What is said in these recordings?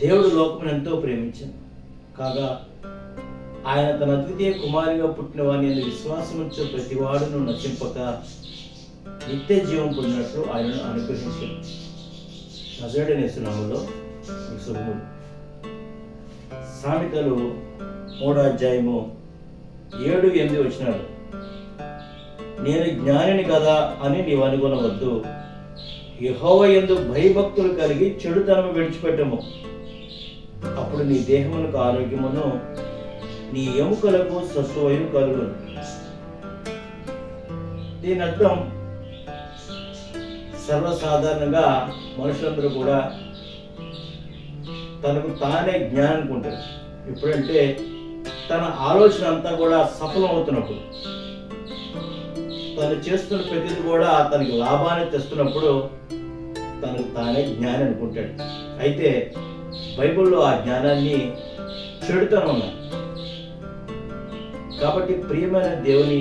దేవుడు లోకమును ఎంతో ప్రేమించాను కాగా ఆయన తన అద్వితీయ కుమారిగా పుట్టిన వారిని విశ్వాసం ఉంచే ప్రతి వాడును నశింపక నిత్య జీవం పొందినట్లు ఆయనను అనుగ్రహించాను. నజరేయుడైన యేసు నామములో మీకు శుభములు. సామెతలు 3:7-8 వచనాలు. నేను జ్ఞానిని కదా అని నీవు అనుకొనవద్దు. యెహోవా యందు భయభక్తులు కలిగి చెడుతనము విడిచిపెట్టము. అప్పుడు నీ దేహమునకు ఆరోగ్యమును, నీ ఎముకలకు సత్తువయు కలుగును. దీని అర్థం సర్వసాధారణంగా మనుషులందరూ కూడా తనకు తానే జ్ఞానం అనుకుంటారు. ఎప్పుడంటే తన ఆలోచన అంతా కూడా సఫలం అవుతున్నప్పుడు, తను చేస్తున్న ప్రతిదీ కూడా తనకి లాభాన్ని తెస్తున్నప్పుడు తనకు తానే జ్ఞానం అనుకుంటాడు. అయితే బైబిల్లో ఆ జ్ఞానాన్ని చెడుతనం ఉన్నారు. కాబట్టి ప్రియమైన దేవుని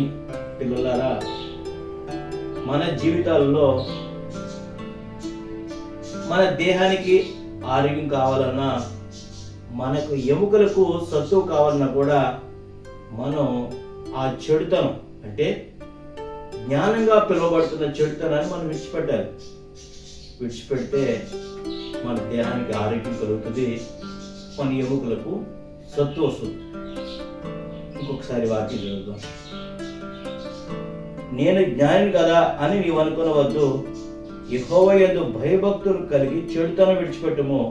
పిల్లలారా, మన జీవితాల్లో మన దేహానికి ఆరోగ్యం కావాలన్నా, మనకు ఎముకలకు సత్తువ కావాలన్నా కూడా మనం ఆ చెడుతనం అంటే జ్ఞానంగా పిలువబడుతున్న చెడుతనాన్ని మనం విడిచిపెట్టాలి. విడిచిపెడితే మన దేహానికి ఆరోగ్యం కలుగుతుంది, మన ఎముకలకు సత్తు వస్తుంది. ఇంకొకసారి వాక్యం చదువుదాం. నేను జ్ఞాని కదా అని నీవు అనుకునవద్దు. యెహోవా యందు భయభక్తులు కలిగి చెడుతనం విడిచిపెట్టుము.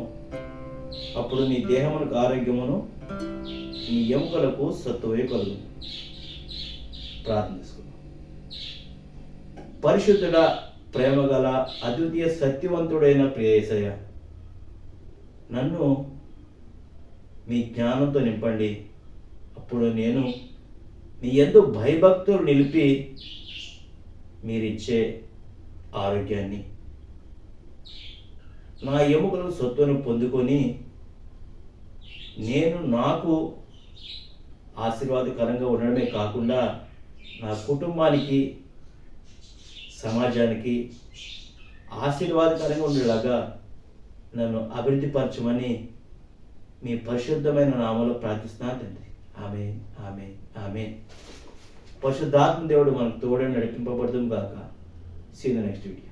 అప్పుడు నీ దేహమునకు ఆరోగ్యమును, నీ ఎముకలకు సత్తువే కలుగు. ప్రార్థన చేసుకుందాం. పరిశుద్ధుడా, ప్రేమగల అద్వితీయ సత్యవంతుడైన ప్రియ యేసయ్య, నన్ను మీ జ్ఞానంతో నింపండి. అప్పుడు నేను మీ యందు భయభక్తులు నిలిపి మీరిచ్చే ఆరోగ్యాన్ని, నా ఎముకలను సత్తును పొందుకొని నేను నాకు ఆశీర్వాదకరంగా ఉండడమే కాకుండా నా కుటుంబానికి, సమాజానికి ఆశీర్వాదకరంగా ఉండేలాగా నన్ను అభివృద్ధి పరచమని మీ పరిశుద్ధమైన నామంలో ప్రార్థిస్తున్నాను తండ్రి. ఆమేన్, ఆమేన్, ఆమేన్. పరిశుద్ధాత్మ దేవుడు మనకు తోడని నడిపింపబడదాం కాక. See the next video.